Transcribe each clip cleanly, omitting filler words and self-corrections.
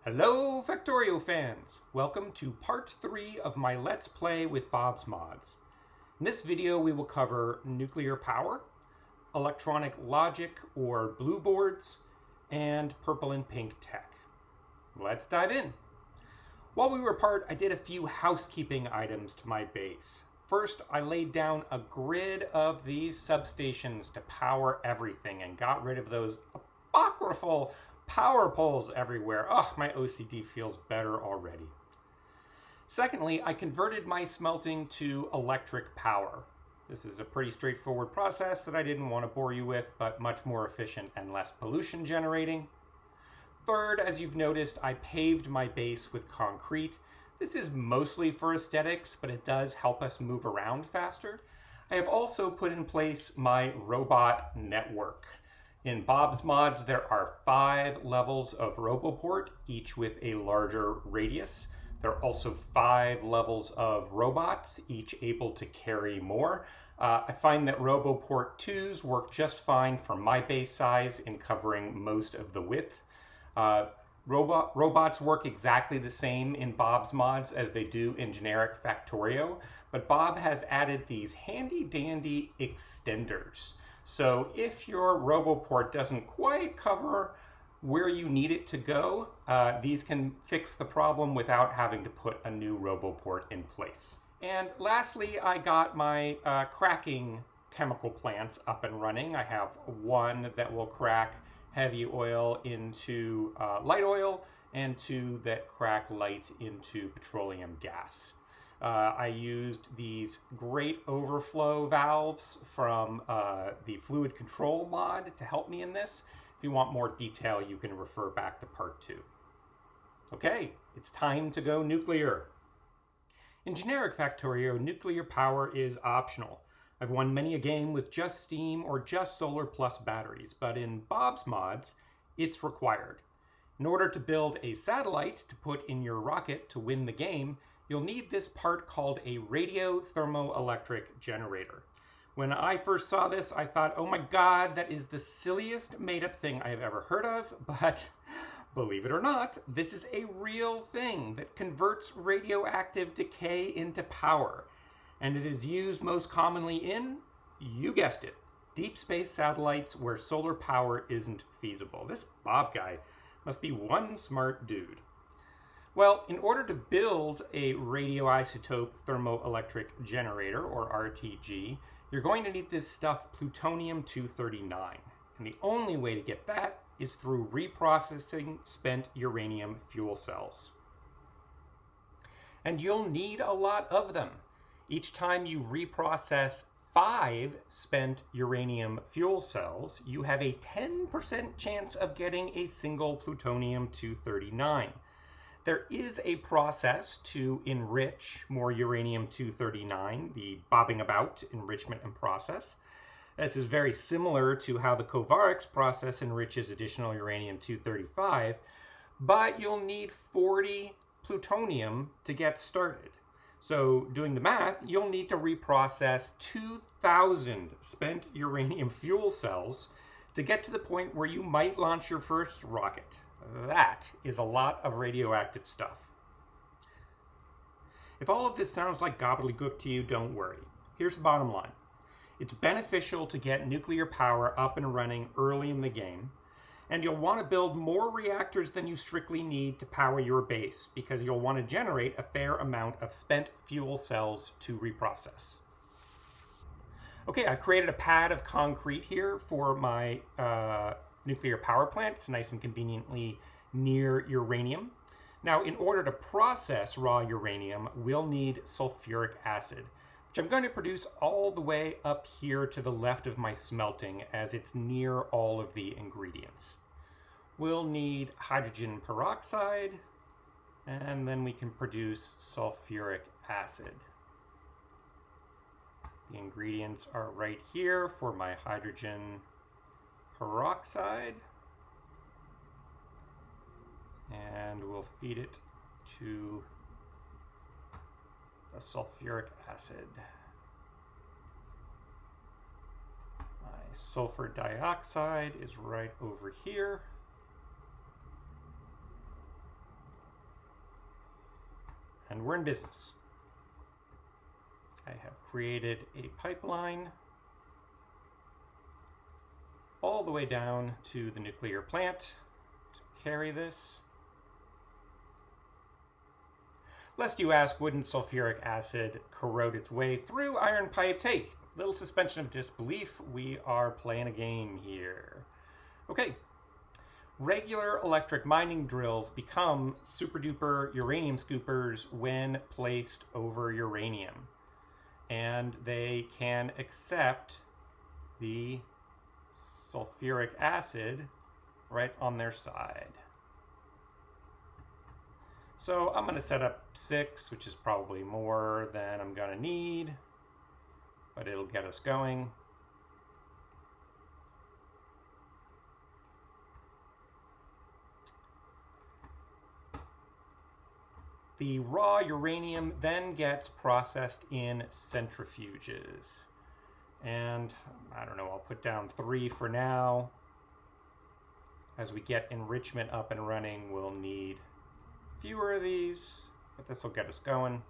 Hello Factorio fans! Welcome to part 3 of my Let's Play with Bob's Mods. In this video we will cover nuclear power, electronic logic or blue boards, and purple and pink tech. Let's dive in. While we were apart, I did a few housekeeping items to my base. First, I laid down a grid of these substations to power everything and got rid of those apocryphal power poles everywhere. Oh, my OCD feels better already. Secondly, I converted my smelting to electric power. This is a pretty straightforward process that I didn't want to bore you with, but much more efficient and less pollution generating. Third, as you've noticed, I paved my base with concrete. This is mostly for aesthetics, but it does help us move around faster. I have also put in place my robot network. In Bob's Mods, there are 5 levels of RoboPort, each with a larger radius. There are also 5 levels of robots, each able to carry more. I find that RoboPort 2s work just fine for my base size in covering most of the width. Robots work exactly the same in Bob's Mods as they do in generic Factorio, but Bob has added these handy dandy extenders. So if your RoboPort doesn't quite cover where you need it to go, these can fix the problem without having to put a new RoboPort in place. And lastly, I got my cracking chemical plants up and running. I have one that will crack heavy oil into light oil, and 2 that crack light into petroleum gas. I used these great overflow valves from the fluid control mod to help me in this. If you want more detail, you can refer back to part 2. Okay, it's time to go nuclear. In generic Factorio, nuclear power is optional. I've won many a game with just steam or just solar plus batteries, but in Bob's Mods, it's required. In order to build a satellite to put in your rocket to win the game, you'll need this part called a radio thermoelectric generator. When I first saw this, I thought, oh my god, that is the silliest made-up thing I have ever heard of, but believe it or not, this is a real thing that converts radioactive decay into power. And it is used most commonly in, you guessed it, deep space satellites where solar power isn't feasible. This Bob guy must be one smart dude. Well, in order to build a radioisotope thermoelectric generator, or RTG, you're going to need this stuff plutonium-239. And the only way to get that is through reprocessing spent uranium fuel cells. And you'll need a lot of them. Each time you reprocess 5 spent uranium fuel cells, you have a 10% chance of getting a single plutonium-239. There is a process to enrich more uranium-239, the bobbing about enrichment and process. This is very similar to how the Kovarex process enriches additional uranium-235, but you'll need 40 plutonium to get started. So doing the math, you'll need to reprocess 2,000 spent uranium fuel cells to get to the point where you might launch your first rocket. That is a lot of radioactive stuff. If all of this sounds like gobbledygook to you, don't worry. Here's the bottom line. It's beneficial to get nuclear power up and running early in the game, and you'll want to build more reactors than you strictly need to power your base, because you'll want to generate a fair amount of spent fuel cells to reprocess. Okay, I've created a pad of concrete here for my nuclear power plant. It's nice and conveniently near uranium. Now, in order to process raw uranium, we'll need sulfuric acid, which I'm going to produce all the way up here to the left of my smelting, as it's near all of the ingredients. We'll need hydrogen peroxide, and then we can produce sulfuric acid. The ingredients are right here for my hydrogen peroxide, and we'll feed it to the sulfuric acid. My sulfur dioxide is right over here. and we're in business. I have created a pipeline all the way down to the nuclear plant to carry this. Lest you ask, wouldn't sulfuric acid corrode its way through iron pipes? Hey, little suspension of disbelief. We are playing a game here. Okay. Regular electric mining drills become super duper uranium scoopers when placed over uranium. And they can accept the sulfuric acid right on their side. So I'm going to set up 6, which is probably more than I'm going to need, but it'll get us going. The raw uranium then gets processed in centrifuges. And I don't know, I'll put down 3 for now. As we get enrichment up and running, we'll need fewer of these, but this will get us going.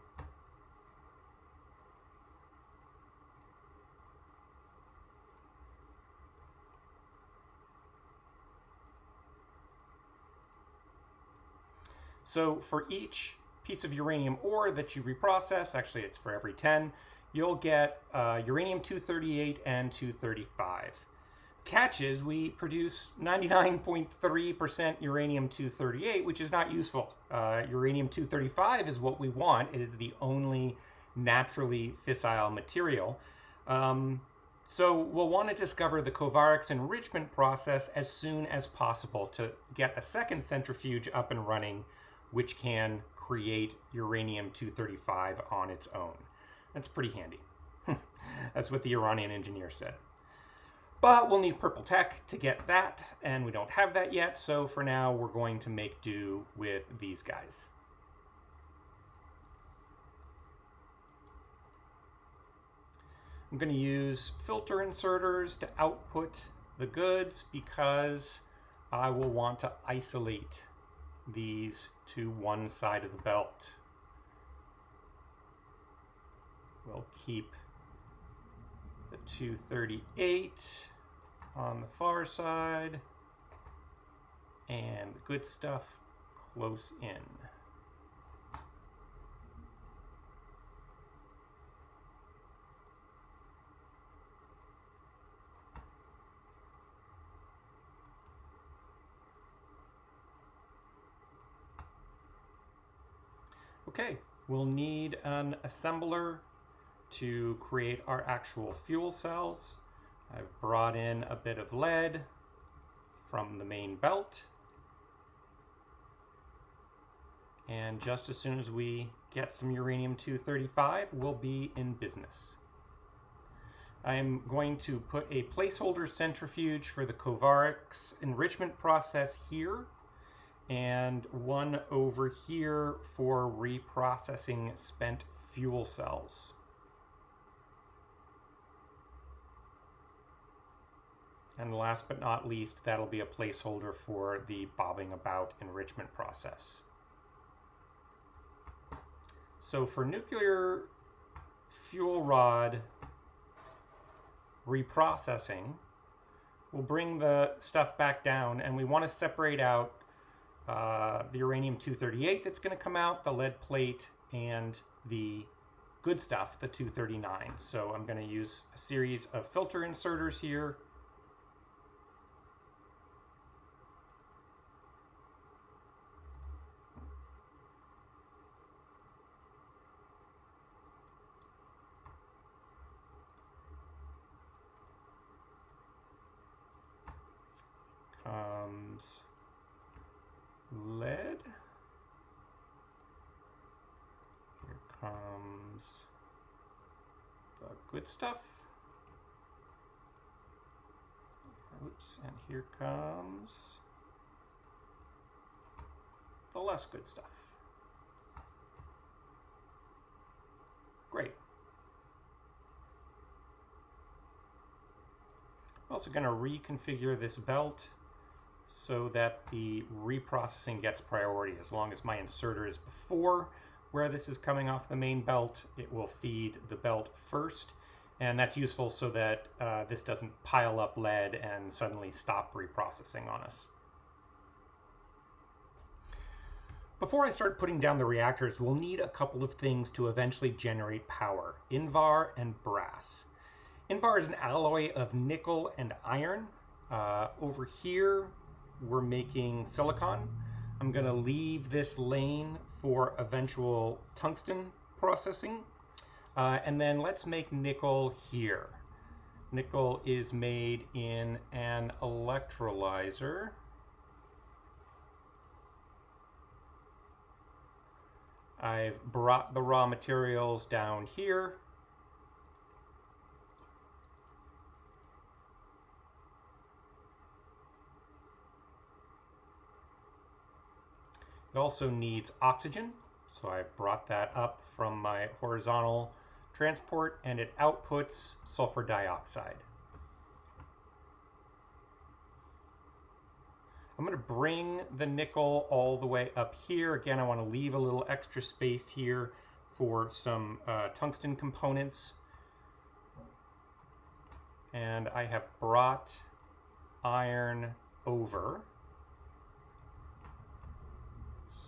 So for each piece of uranium ore that you reprocess, actually it's for every 10, you'll get uranium-238 and 235. Catch is we produce 99.3% uranium-238, which is not useful. Uranium-235 is what we want. It is the only naturally fissile material. So we'll want to discover the Kovarex enrichment process as soon as possible to get a second centrifuge up and running, which can create uranium-235 on its own. That's pretty handy. That's what the Iranian engineer said. But we'll need purple tech to get that, and we don't have that yet, so for now we're going to make do with these guys. I'm going to use filter inserters to output the goods because I will want to isolate these to one side of the belt. We'll keep the 238 on the far side and the good stuff close in. Okay, we'll need an assembler to create our actual fuel cells. I've brought in a bit of lead from the main belt. And just as soon as we get some uranium-235, we'll be in business. I'm going to put a placeholder centrifuge for the Kovarex enrichment process here, and one over here for reprocessing spent fuel cells. And last but not least, that'll be a placeholder for the bobbing about enrichment process. So for nuclear fuel rod reprocessing, we'll bring the stuff back down, and we want to separate out the uranium-238 that's going to come out, the lead plate, and the good stuff, the 239. So I'm going to use a series of filter inserters here. Comes lead. Here comes the good stuff. Oops, and here comes the less good stuff. Great. I'm also going to reconfigure this belt so that the reprocessing gets priority. As long as my inserter is before where this is coming off the main belt, it will feed the belt first. And that's useful so that this doesn't pile up lead and suddenly stop reprocessing on us. Before I start putting down the reactors, we'll need a couple of things to eventually generate power: Invar and brass. Invar is an alloy of nickel and iron. Over here, we're making silicon. I'm going to leave this lane for eventual tungsten processing. And then let's make nickel here. Nickel is made in an electrolyzer. I've brought the raw materials down here. It also needs oxygen, so I brought that up from my horizontal transport, and it outputs sulfur dioxide. I'm going to bring the nickel all the way up here. Again, I want to leave a little extra space here for some tungsten components. And I have brought iron over,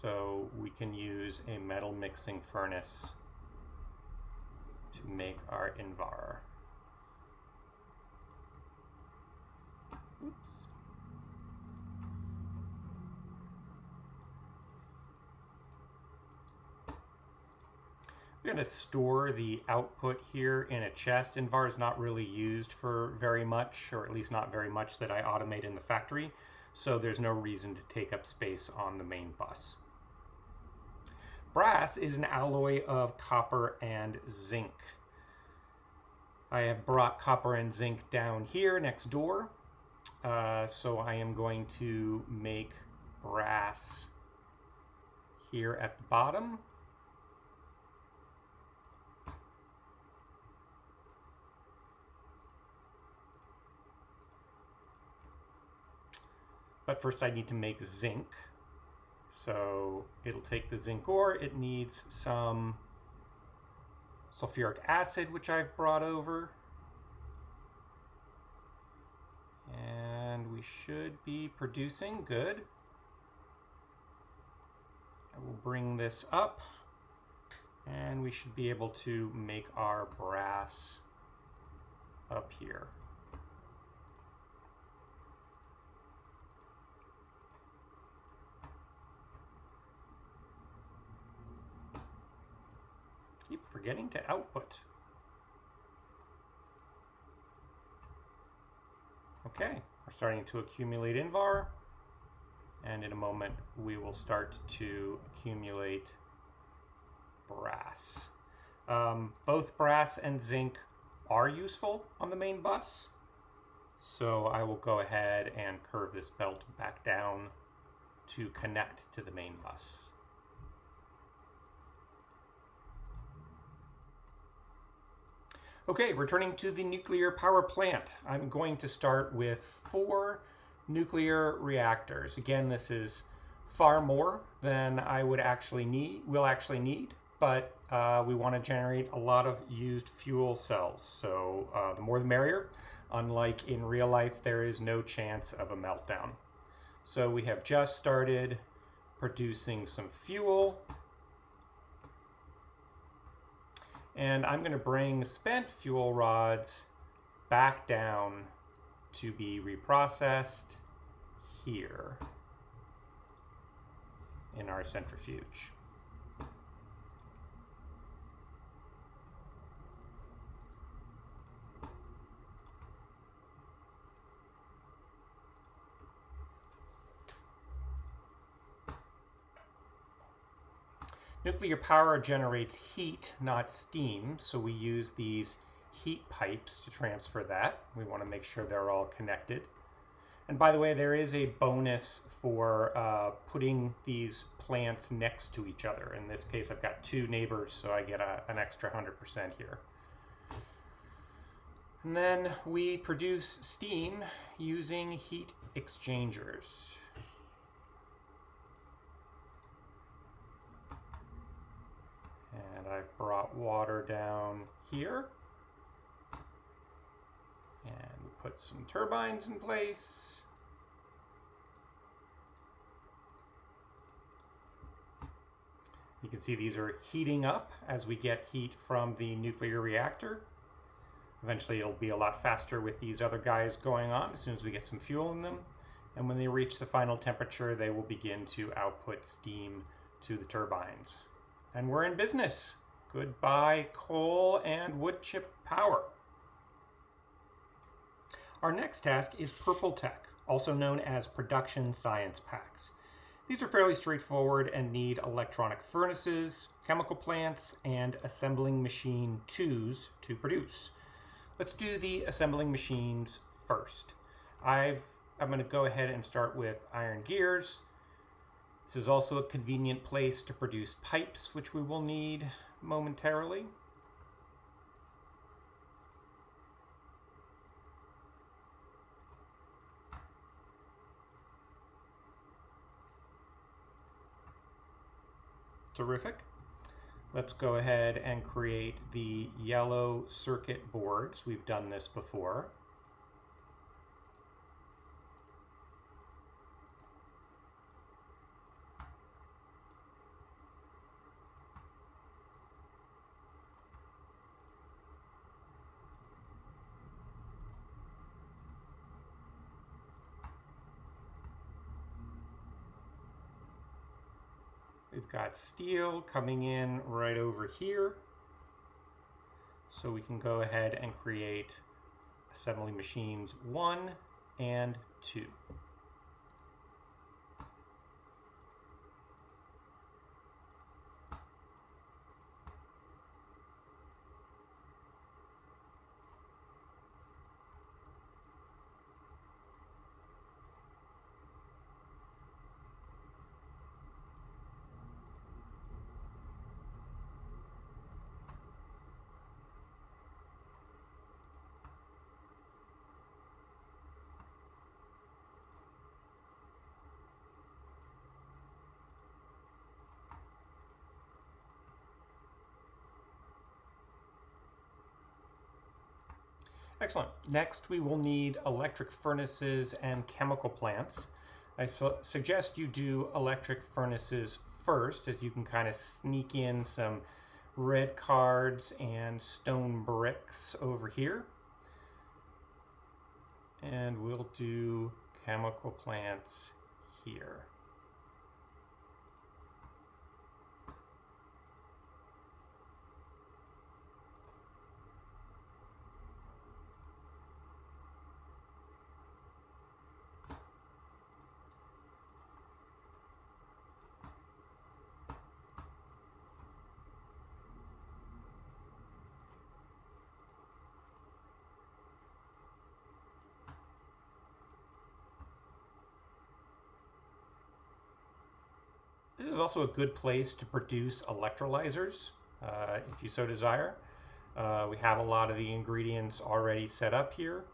so we can use a metal mixing furnace to make our Invar. Oops. We're going to store the output here in a chest. Invar is not really used for very much, or at least not very much that I automate in the factory, so there's no reason to take up space on the main bus. Brass is an alloy of copper and zinc. I have brought copper and zinc down here next door, so I am going to make brass here at the bottom. But first I need to make zinc. So it'll take the zinc ore. It needs some sulfuric acid, which I've brought over. And we should be producing. Good. I will bring this up, and we should be able to make our brass up here. Keep forgetting to output. Okay, we're starting to accumulate Invar, and in a moment we will start to accumulate brass. Both brass and zinc are useful on the main bus, so I will go ahead and curve this belt back down to connect to the main bus. Okay, returning to the nuclear power plant. I'm going to start with 4 nuclear reactors. Again, this is far more than I will actually need, but we want to generate a lot of used fuel cells. So the more the merrier. Unlike in real life, there is no chance of a meltdown. So we have just started producing some fuel. And I'm going to bring spent fuel rods back down to be reprocessed here in our centrifuge. Nuclear power generates heat, not steam, so we use these heat pipes to transfer that. We want to make sure they're all connected. And by the way, there is a bonus for putting these plants next to each other. In this case, I've got 2 neighbors, so I get an extra 100% here. And then we produce steam using heat exchangers. And I've brought water down here. And put some turbines in place. You can see these are heating up as we get heat from the nuclear reactor. Eventually it'll be a lot faster with these other guys going on as soon as we get some fuel in them. And when they reach the final temperature, they will begin to output steam to the turbines. And we're in business. Goodbye coal and wood chip power. Our next task is Purple Tech, also known as Production Science Packs. These are fairly straightforward and need electronic furnaces, chemical plants, and assembling machine 2s to produce. Let's do the assembling machines first. I'm going to go ahead and start with iron gears. This is also a convenient place to produce pipes, which we will need momentarily. Terrific. Let's go ahead and create the yellow circuit boards. We've done this before. We've got steel coming in right over here. So we can go ahead and create assembly machines 1 and 2. Excellent. Next, we will need electric furnaces and chemical plants. I suggest you do electric furnaces first, as you can kind of sneak in some red cards and stone bricks over here. And we'll do chemical plants here. This is also a good place to produce electrolyzers, if you so desire. We have a lot of the ingredients already set up here.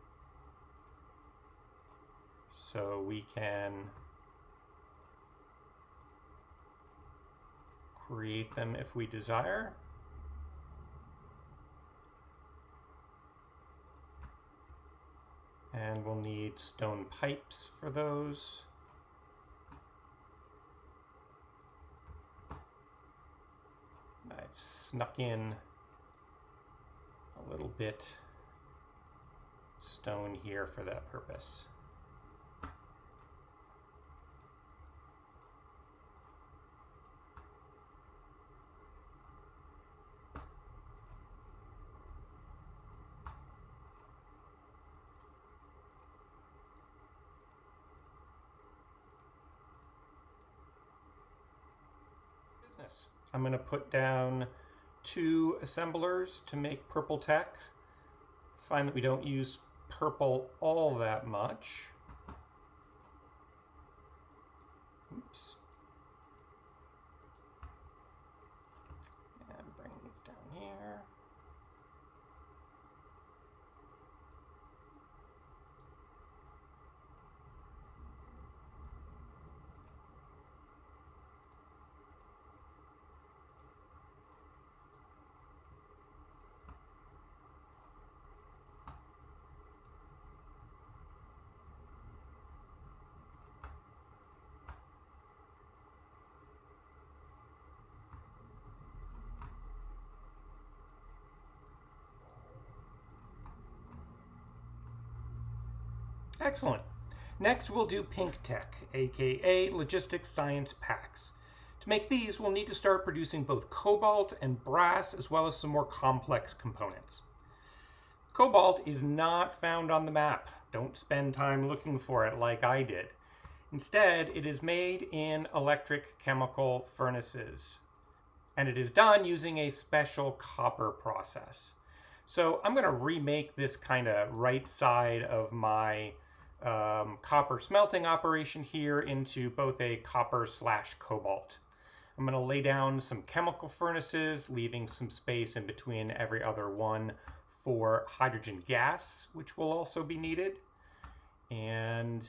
So we can create them if we desire. And we'll need stone pipes for those. I've snuck in a little bit stone here for that purpose. I'm going to put down 2 assemblers to make Purple Tech. Find that we don't use purple all that much. Oops. And bring these down here. Excellent. Next, we'll do Pink Tech, aka Logistics Science Packs. To make these, we'll need to start producing both cobalt and brass, as well as some more complex components. Cobalt is not found on the map. Don't spend time looking for it like I did. Instead, it is made in electric chemical furnaces, and it is done using a special copper process. So I'm going to remake this kind of right side of my copper smelting operation here into both a copper/cobalt. I'm going to lay down some chemical furnaces, leaving some space in between every other one for hydrogen gas, which will also be needed. And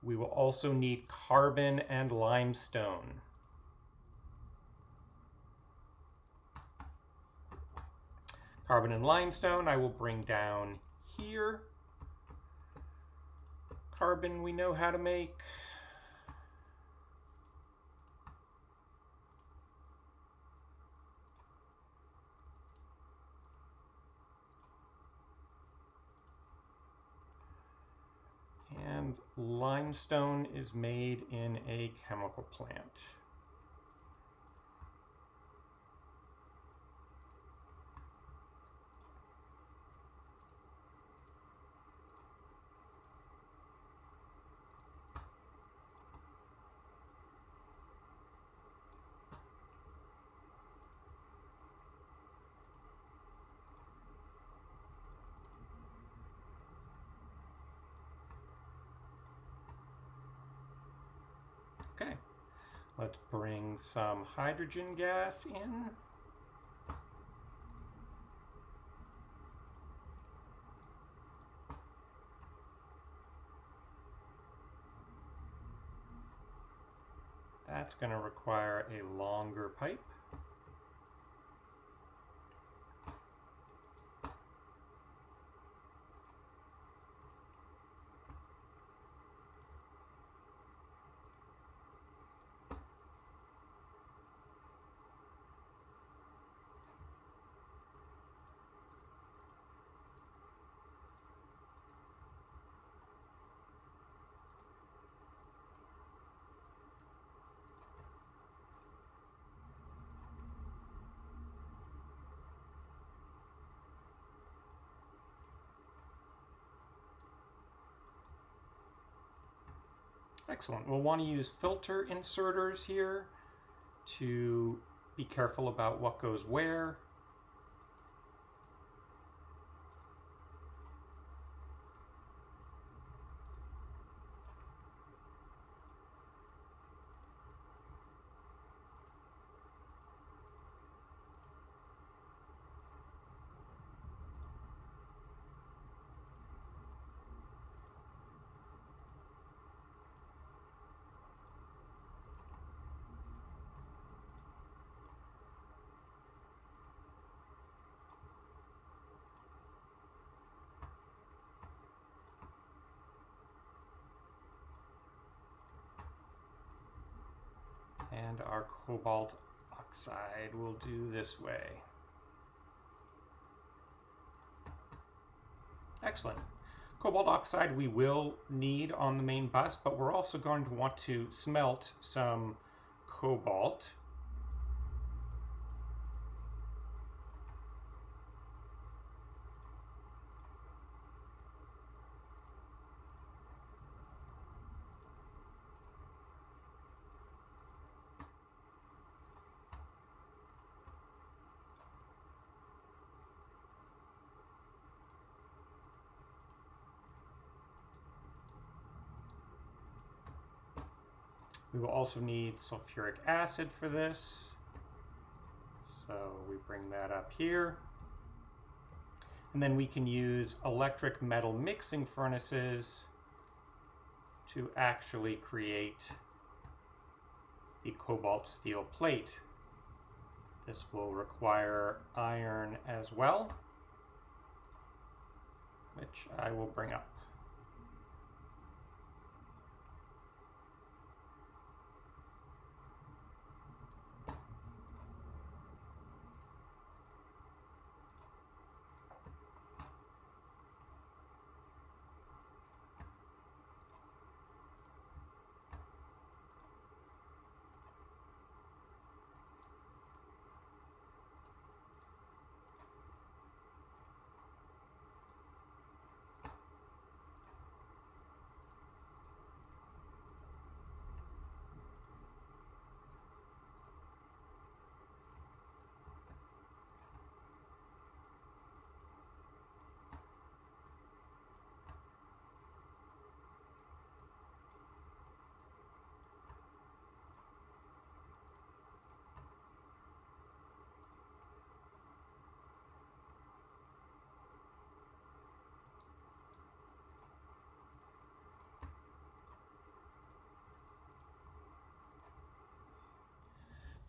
we will also need carbon and limestone. Carbon and limestone I will bring down here. Carbon we know how to make. And limestone is made in a chemical plant. Okay, let's bring some hydrogen gas in. That's going to require a longer pipe. Excellent. We'll want to use filter inserters here to be careful about what goes where. And our cobalt oxide will do this way. Excellent. Cobalt oxide we will need on the main bus, but we're also going to want to smelt some cobalt. We will also need sulfuric acid for this. So we bring that up here. And then we can use electric metal mixing furnaces to actually create the cobalt steel plate. This will require iron as well, which I will bring up.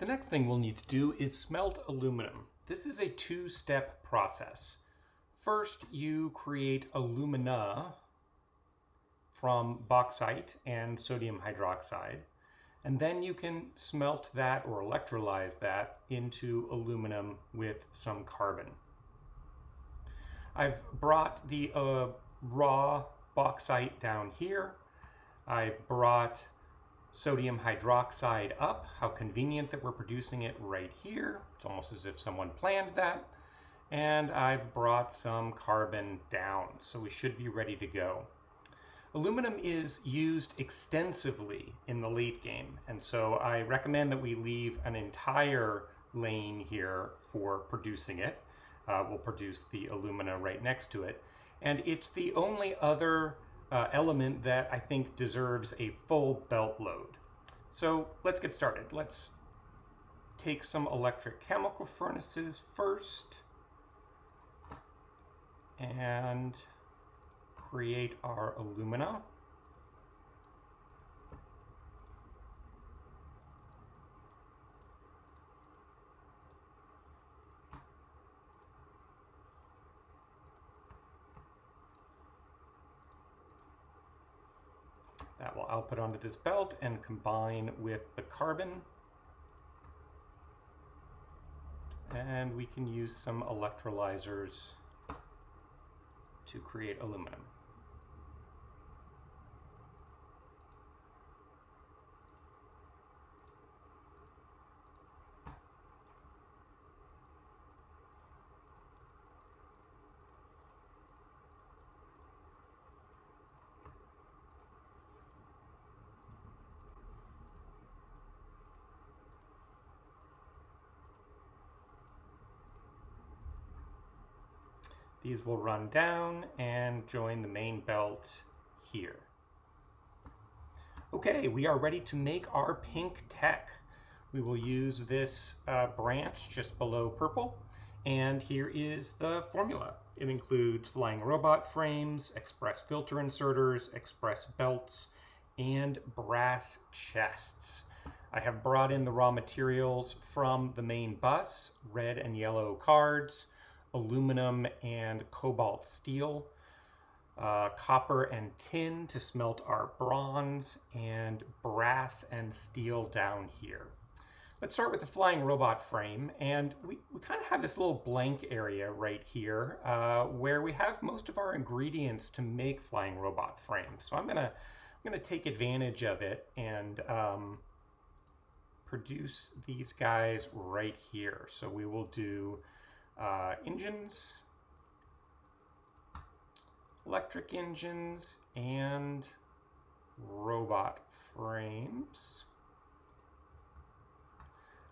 The next thing we'll need to do is smelt aluminum. This is a two-step process. First, you create alumina from bauxite and sodium hydroxide, and then you can smelt that or electrolyze that into aluminum with some carbon. I've brought the raw bauxite down here. I've brought sodium hydroxide up. How convenient that we're producing it right here. It's almost as if someone planned that. And I've brought some carbon down, so we should be ready to go. Aluminum is used extensively in the late game, and so I recommend that we leave an entire lane here for producing it. We'll produce the alumina right next to it. And it's the only other element that I think deserves a full belt load. So let's get started. Let's take some electric chemical furnaces first and create our alumina. That will output onto this belt and combine with the carbon. And we can use some electrolyzers to create aluminum. These will run down and join the main belt here. Okay, we are ready to make our pink tech. We will use this branch just below purple, and here is the formula. It includes flying robot frames, express filter inserters, express belts, and brass chests. I have brought in the raw materials from the main bus, red and yellow cards, aluminum and cobalt steel, copper and tin to smelt our bronze, and brass and steel down here. Let's start with the flying robot frame, and we kind of have this little blank area right here where we have most of our ingredients to make flying robot frames. So I'm gonna take advantage of it and produce these guys right here. So we will do engines, electric engines, and robot frames.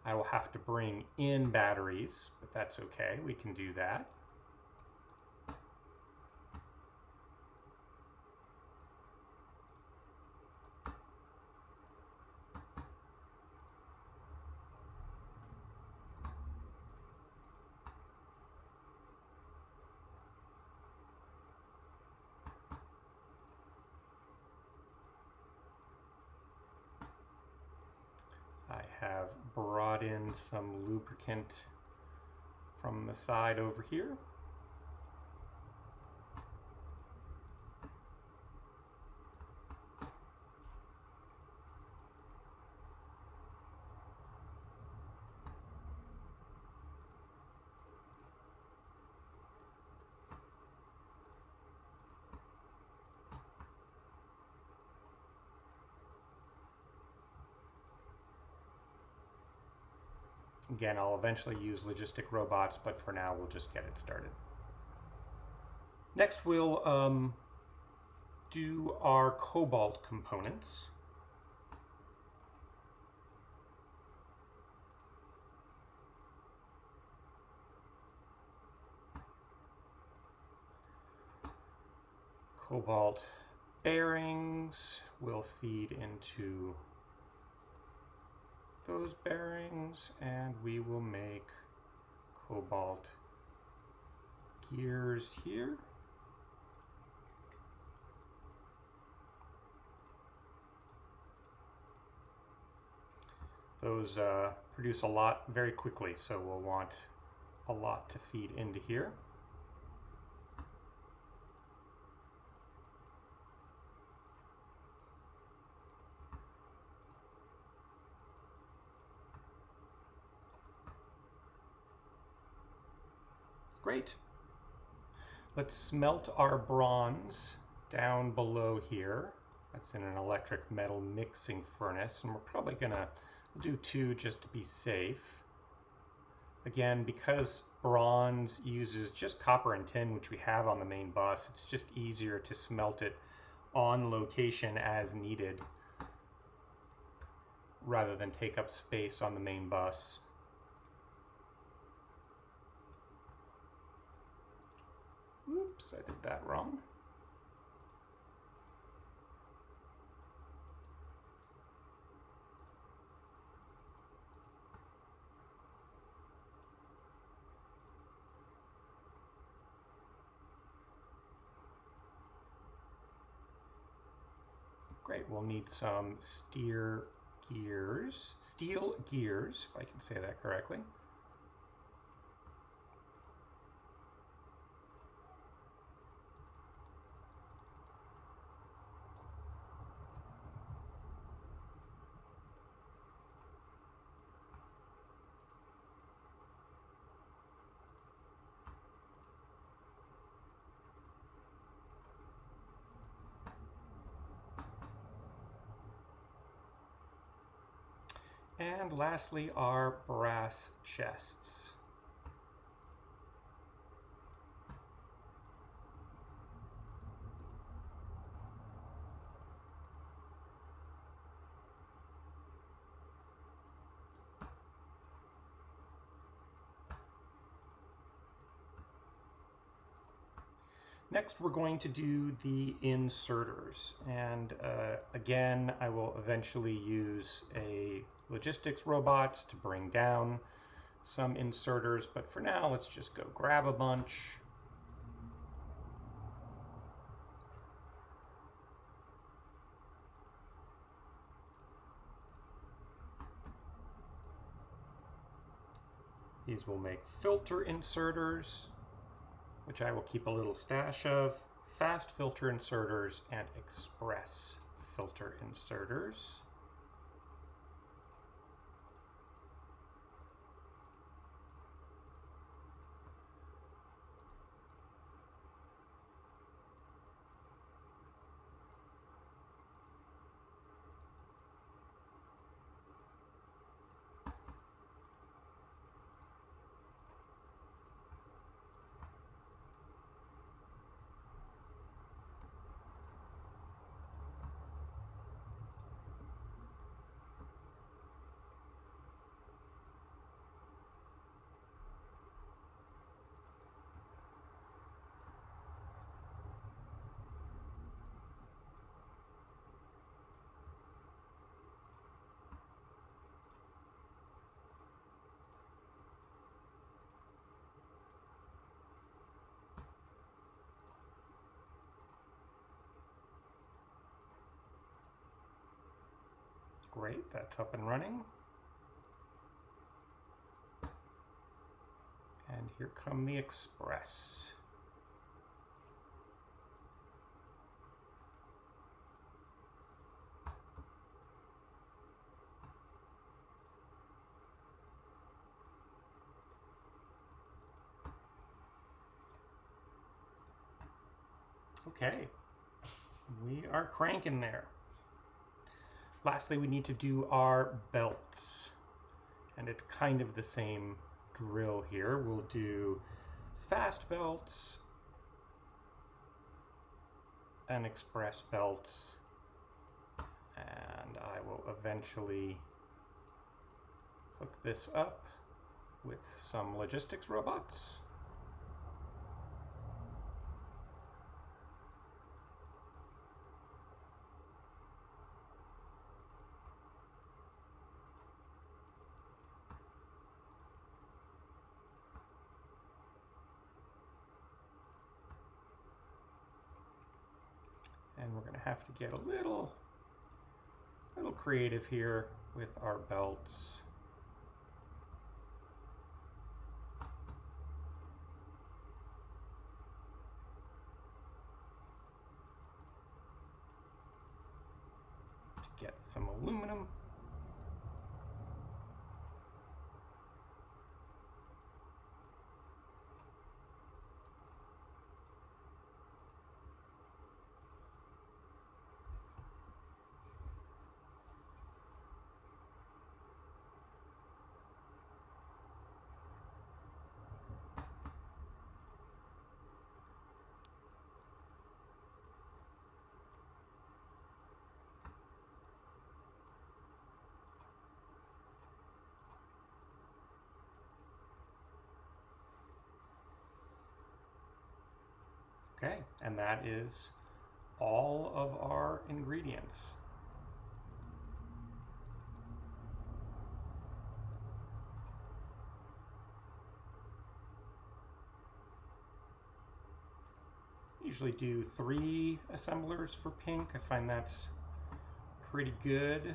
I will have to bring in batteries, but that's okay. We can do that. I have brought in some lubricant from the side over here. Again, I'll eventually use logistic robots, but for now we'll just get it started. Next we'll do our cobalt components. Cobalt bearings will feed into those bearings, and we will make cobalt gears here. Those produce a lot very quickly, so we'll want a lot to feed into here. Great. Let's smelt our bronze down below here. That's in an electric metal mixing furnace, and we're probably gonna do 2 just to be safe. Again, because bronze uses just copper and tin, which we have on the main bus, it's just easier to smelt it on location as needed rather than take up space on the main bus. Oops, I did that wrong. Great, we'll need some steel gears, if I can say that correctly. And lastly, our brass chests. Next, we're going to do the inserters. And again, I will eventually use a logistics robot to bring down some inserters, but for now, let's just go grab a bunch. These will make filter inserters, which I will keep a little stash of, fast filter inserters, and express filter inserters. Great, that's up and running. And here come the express. Okay, we are cranking there. Lastly, we need to do our belts, and it's kind of the same drill here. We'll do fast belts and express belts, and I will eventually hook this up with some logistics robots. And we're going to have to get a little creative here with our belts. To get some aluminum. Okay, and that is all of our ingredients. Usually do 3 assemblers for pink. I find that's pretty good.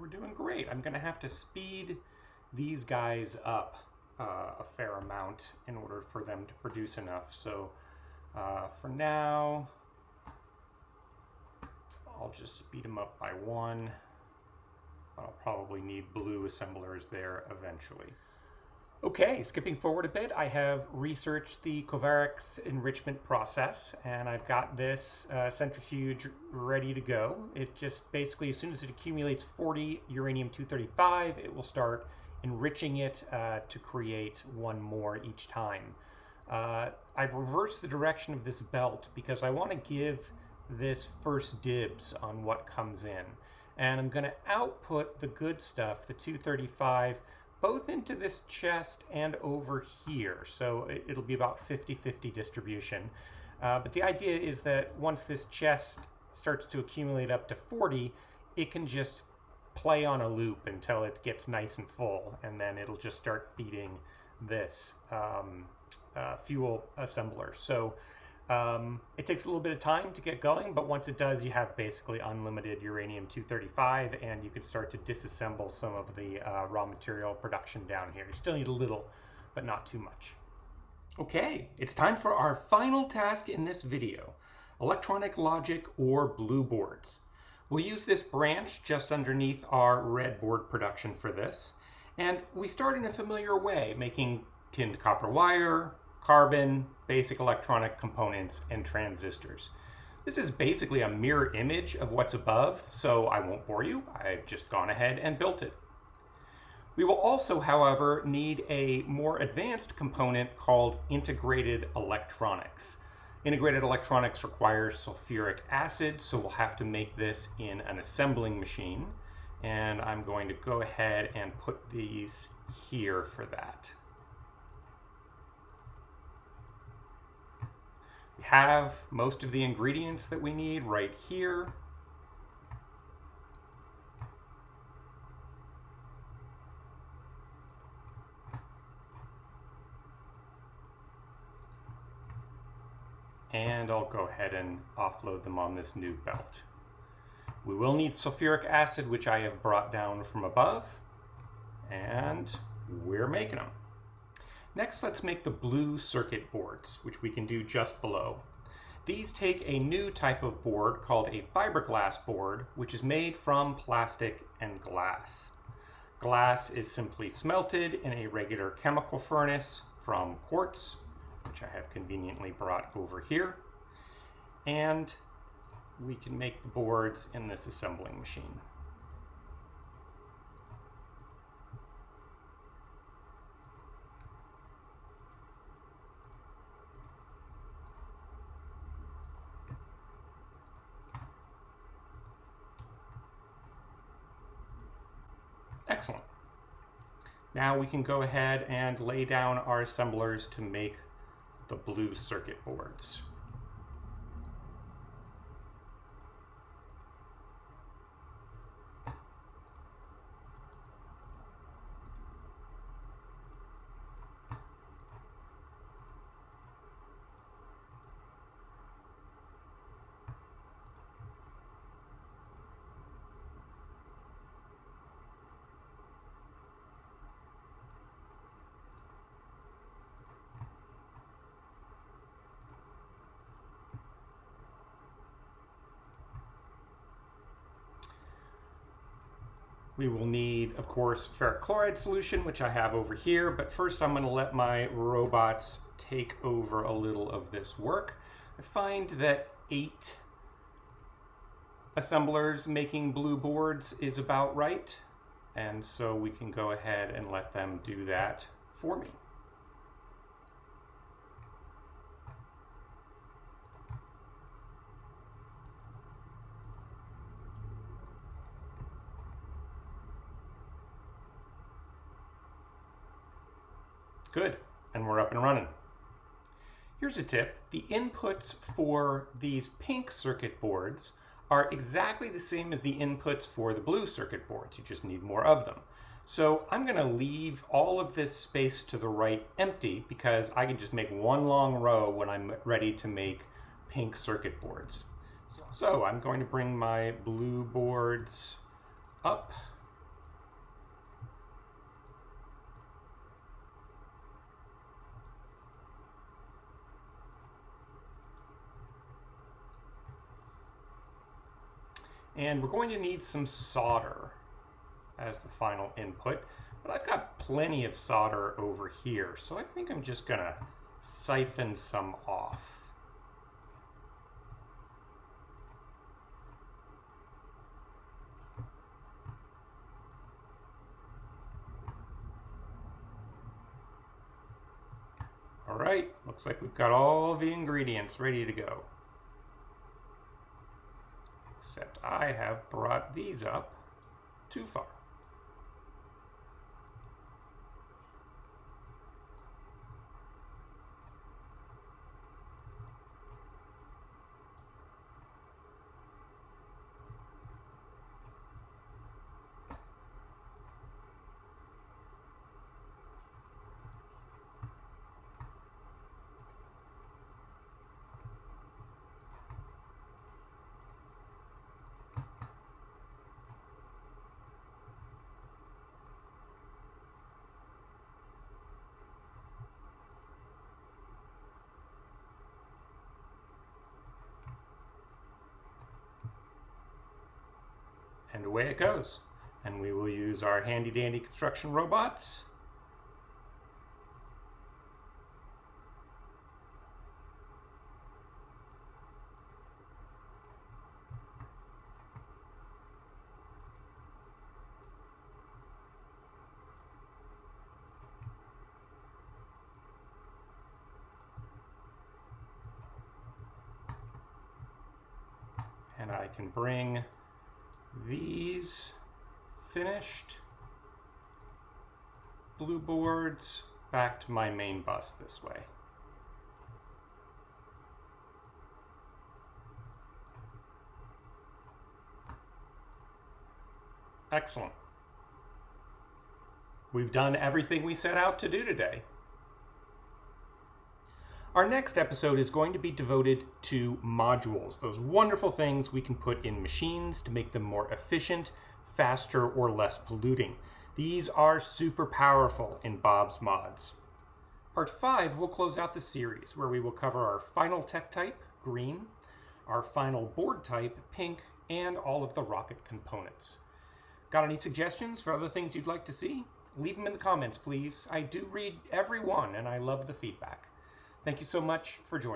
We're doing great. I'm gonna have to speed these guys up a fair amount in order for them to produce enough. So for now, I'll just speed them up by 1. I'll probably need blue assemblers there eventually. Okay, skipping forward a bit, I have researched the Kovarex enrichment process, and I've got this centrifuge ready to go. It just basically, as soon as it accumulates 40 uranium-235, it will start enriching it to create 1 more each time. I've reversed the direction of this belt because I want to give this first dibs on what comes in. And I'm going to output the good stuff, the 235, both into this chest and over here. So it'll be about 50-50 distribution. But the idea is that once this chest starts to accumulate up to 40, it can just play on a loop until it gets nice and full, and then it'll just start feeding this fuel assembler. So it takes a little bit of time to get going, but once it does, you have basically unlimited uranium-235, and you can start to disassemble some of the raw material production down here. You still need a little, but not too much. Okay, it's time for our final task in this video, electronic logic or blue boards. We'll use this branch just underneath our red board production for this, and we start in a familiar way, making tinned copper wire, carbon, basic electronic components, and transistors. This is basically a mirror image of what's above, so I won't bore you. I've just gone ahead and built it. We will also, however, need a more advanced component called integrated electronics. Integrated electronics requires sulfuric acid, so we'll have to make this in an assembling machine. And I'm going to go ahead and put these here for that. We have most of the ingredients that we need right here. And I'll go ahead and offload them on this new belt. We will need sulfuric acid, which I have brought down from above, and we're making them. Next, let's make the blue circuit boards, which we can do just below. These take a new type of board called a fiberglass board, which is made from plastic and glass. Glass is simply smelted in a regular chemical furnace from quartz, which I have conveniently brought over here. And we can make the boards in this assembling machine. Excellent. Now we can go ahead and lay down our assemblers to make the blue circuit boards. We will need, of course, ferric chloride solution, which I have over here, but first I'm going to let my robots take over a little of this work. I find that 8 assemblers making blue boards is about right, and so we can go ahead and let them do that for me. Good, and we're up and running. Here's a tip. The inputs for these pink circuit boards are exactly the same as the inputs for the blue circuit boards. You just need more of them. So I'm going to leave all of this space to the right empty because I can just make one long row when I'm ready to make pink circuit boards. So I'm going to bring my blue boards up. And we're going to need some solder as the final input, but I've got plenty of solder over here, so I think I'm just going to siphon some off. All right, looks like we've got all the ingredients ready to go. Except I have brought these up too far. And away it goes. And we will use our handy dandy construction robots. And I can bring these finished blue boards back to my main bus this way. Excellent. We've done everything we set out to do today. Our next episode is going to be devoted to modules, those wonderful things we can put in machines to make them more efficient, faster, or less polluting. These are super powerful in Bob's Mods. Part 5 will close out the series, where we will cover our final tech type, green, our final board type, pink, and all of the rocket components. Got any suggestions for other things you'd like to see? Leave them in the comments, please. I do read every one, and I love the feedback. Thank you so much for joining.